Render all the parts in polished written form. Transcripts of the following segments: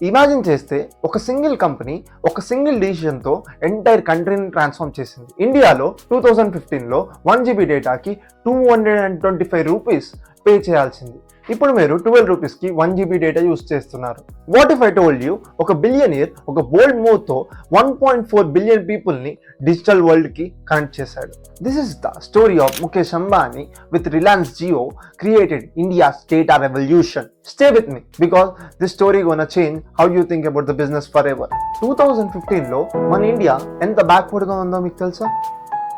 Imagine చేస్తే ఒక single company ఒక సింగిల్ డిసిషన్తో ఎంటైర్ కంట్రీని ట్రాన్స్ఫార్మ్ చేసింది. ఇండియాలో 2015లో 1 GB డేటాకి 225 రూపీస్ పే చేయాల్సింది. ఇప్పుడు మీరు 12 రూపీస్కి 1 GB డేటా యూస్ చేస్తున్నారు. What if I told you ఒక బిలియనియర్ ఒక బోల్డ్ మూవ్తో 1.4 బిలియన్ పీపుల్ని డిజిటల్ వరల్డ్కి కనెక్ట్ చేశాడు. This is the story of Mukesh Ambani with Reliance Jio created India's data revolution. Stay with me because this story gonna change how you think about the business forever. 2015లో మన India ఎంత బ్యాక్వర్డ్గా ఉందో మీకు తెలుసా?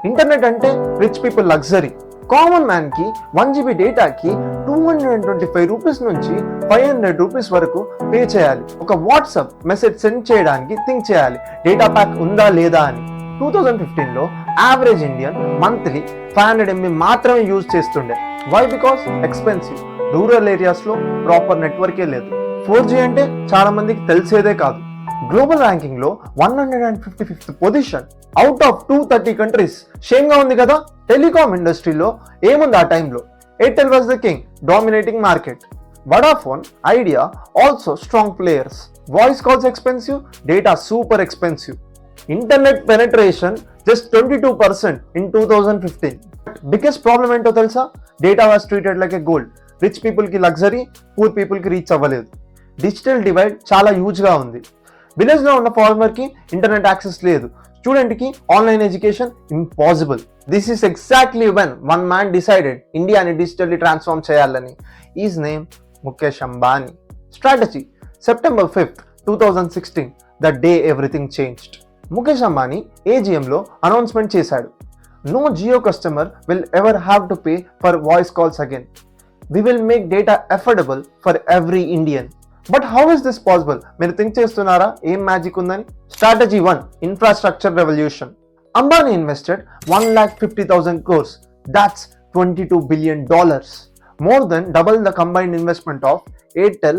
Internet అంటే rich people luxury. Common man కి 1 GB డేటాకి 225 rupees నుంచి 500 rupees వరకు pay చేయాలి. ఒక వాట్సాప్ మెసేజ్ సెండ్ చేయడానికి థింక్ చేయాలి డేటా ప్యాక్ ఉందా లేదా అని. 2015లో యావరేజ్ ఇండియన్ మంత్లీ 500 MB మాత్రమే యూజ్ చేస్తుండే. వై? Because expensive. రూరల్ ఏరియాస్లో ప్రాపర్ నెట్వర్కే లేదు. 4G అంటే చాలా మందికి తెలిసేదే కాదు. గ్లోబల్ ర్యాంకింగ్ లో 155th position out of 230 countries. Shame గా ఉంది కదా? టెలికాం ఇండస్ట్రీలో ఏముంది ఆ టైంలో? Airtel was the king, dominating market. Vodafone-Idea also strong players. Voice calls expensive, data super expensive. Internet penetration just 22% in 2015. Biggest problem ఏంటో తెలుసా? Data was treated like a gold. Rich people కి luxury, poor people కి reach అవ్వలేదు. Digital divide చాలా huge గా ఉంది. Village లో ఉన్న ఫార్మర్ కి ఇంటర్నెట్ యాక్సెస్ లేదు. స్టూడెంట్ కి online education impossible. This is exactly when one man decided ఇండియాని డిజిటల్లీ ట్రాన్స్ఫార్మ్ చేయాలని. His name Mukesh Ambani. Strategy September 5th, 2016, the day everything changed. Mukesh Ambani AGMలో అనౌన్స్మెంట్ చేశాడు. No Jio customer will ever have to pay for voice calls again. We will make data affordable for every Indian. But how is this possible? మీరు think చేస్తున్నారా ఏం magic ఉందని? Strategy 1, infrastructure revolution. Ambani invested 1,50,000 crores. That's $22 billion. More than double the combined investment of Airtel,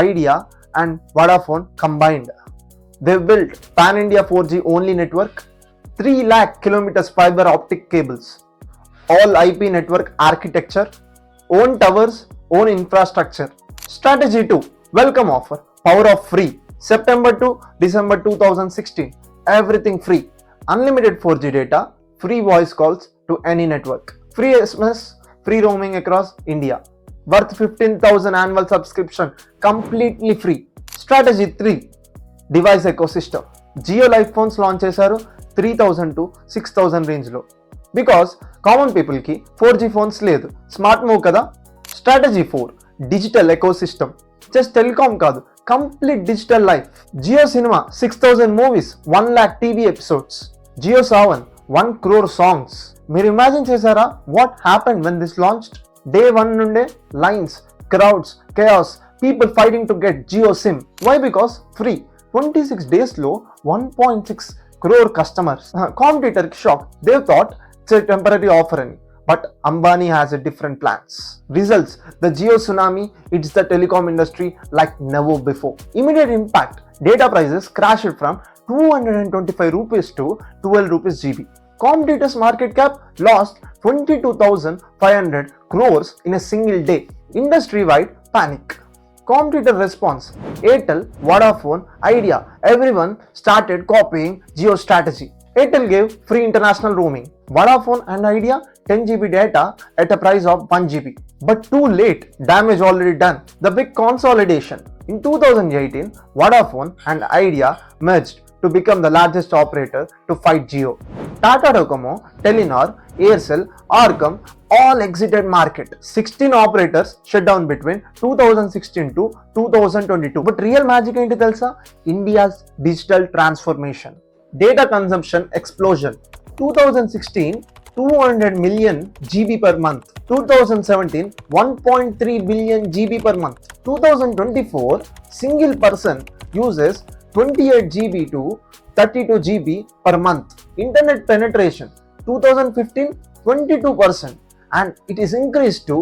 Idea and Vodafone combined. They built pan-India 4G only network, 3 lakh kilometers fiber optic cables, all IP network architecture, own towers, own infrastructure. Strategy 2, welcome offer, power of free. September to December 2016, everything free. Unlimited 4G data, free voice calls to any network, free SMS, free roaming across India, worth 15,000 annual subscription, completely free. Strategy 3, device ecosystem. Jio Life phones launch చేశారు 3,000 to 6,000 range లో. Because common people కి 4G phones లేదు. Smart move కదా. Strategy 4, digital ecosystem. Just telecom కాదు, complete digital life. Jio Cinema 6,000 movies, 1 lakh TV episodes. Jio Saavn 1 crore songs. మీరు imagine చేశారా what happened when this launched? Day 1 నుండే lines, crowds, chaos, people fighting to get Jio SIM. Why? Because free. 26 days లో 1.6 crore customers. Competitor shock. They thought it's a temporary offer అని. But Ambani has a different plans. Results, the Jio tsunami hits the telecom industry like never before. Immediate impact, data prices crashed from 225 rupees to 12 rupees GB. Competitors' market cap lost 22,500 crores in a single day. Industry-wide panic. Competitor response, Airtel, Vodafone, Idea, everyone started copying Jio strategy. Airtel gave free international roaming. Vodafone and Idea 10 GB data at a price of 1 GB. But too late, damage already done. The big consolidation. In 2018, Vodafone and Idea merged to become the largest operator to fight Jio. Tata Docomo, Telenor, Airtel, Orcom all exited market. 16 operators shut down between 2016 to 2022. But real magic ఏంటి తెలుసా? India's digital transformation. Data consumption explosion. 2016, 200 million GB per month. 2017, 1.3 billion GB per month. 2024, single person uses 28 GB to 32 GB per month. Internet penetration, 2015, 22%. And it is increased to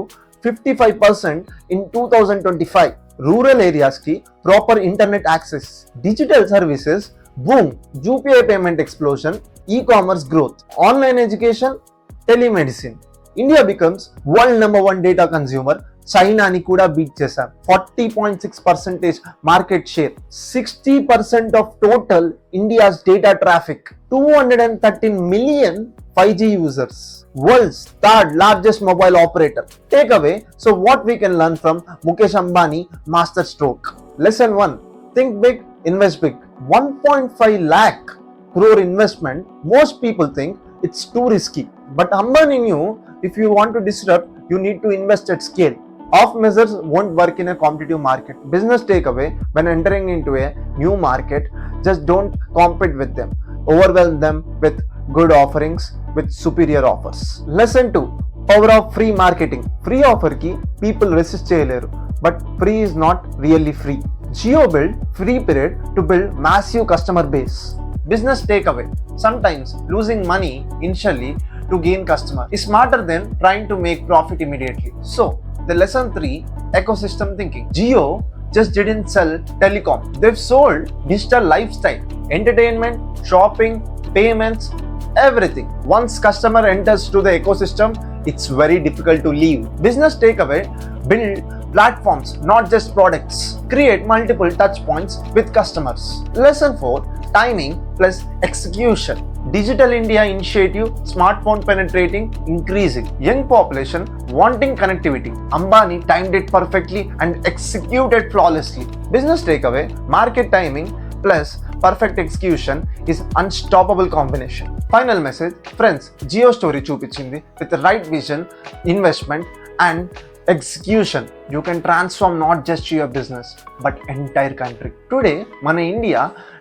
55% in 2025. Rural areas ki proper internet access. Digital services boom. UPI payment explosion. E-commerce growth. Online education, telemedicine. India becomes world number 1 data consumer. చైనాని కూడా beat చేశాం. 40.6% market share, 60% of total India's data traffic, 213 million 5G users, world's third largest mobile operator. Takeaway, so what we can learn from Mukesh Ambani master stroke. Lesson 1, think big, invest big. 1.5 lakh crore investment, most people think it's too risky. But Ambani knew if you want to disrupt, you need to invest at scale. Off measures won't work in a competitive market. Business takeaway, when entering into a new market, just don't compete with them. Overwhelm them with good offerings, with superior offers. Lesson 2, power of free marketing. Free offer ki people resist cheyaleru, but free is not really free. Jio built free period to build massive customer base. Business takeaway, sometimes losing money initially to gain customer is smarter than trying to make profit immediately. So the lesson 3, ecosystem thinking. Jio just didn't sell telecom, they've sold digital lifestyle, entertainment, shopping, payments, everything. Once customer enters to the ecosystem, it's very difficult to leave. Business takeaway, build platforms, not just products. Create multiple touch points with customers. Lesson 4, timing plus execution. Digital India initiative, smartphone penetrating, increasing. Young population wanting connectivity. Ambani timed it perfectly and executed flawlessly. Business takeaway, market timing plus perfect execution is unstoppable combination. Final message, friends, Jio story చూపించింది. With the right vision, investment and execution, you can transform not just your business but entire country. Today మన India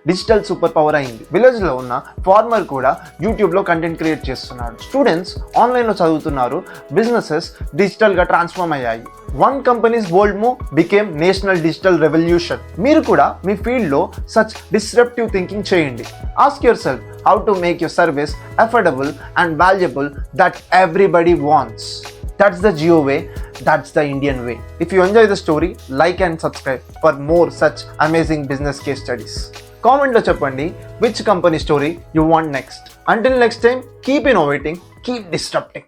digital super power అయింది. Village లో ఉన్న farmer కూడా YouTube లో content create చేస్తున్నాడు. Students online లో చదువుతున్నారు. బిజినెసెస్ డిజిటల్ గా ట్రాన్స్ఫార్మ్ అయ్యాయి. One companies bold move became national digital revolution. మీరు కూడా మీ ఫీల్డ్ లో సచ్ డిస్రప్టివ్ థింకింగ్ చేయండి. Ask yourself how to make your service affordable and valuable that everybody wants. That's the Jio way, that's the Indian way. If you enjoy the story, like and subscribe for more such amazing business case studies. Comment lo cheppandi which company story you want next. Until next time, keep innovating, keep disrupting.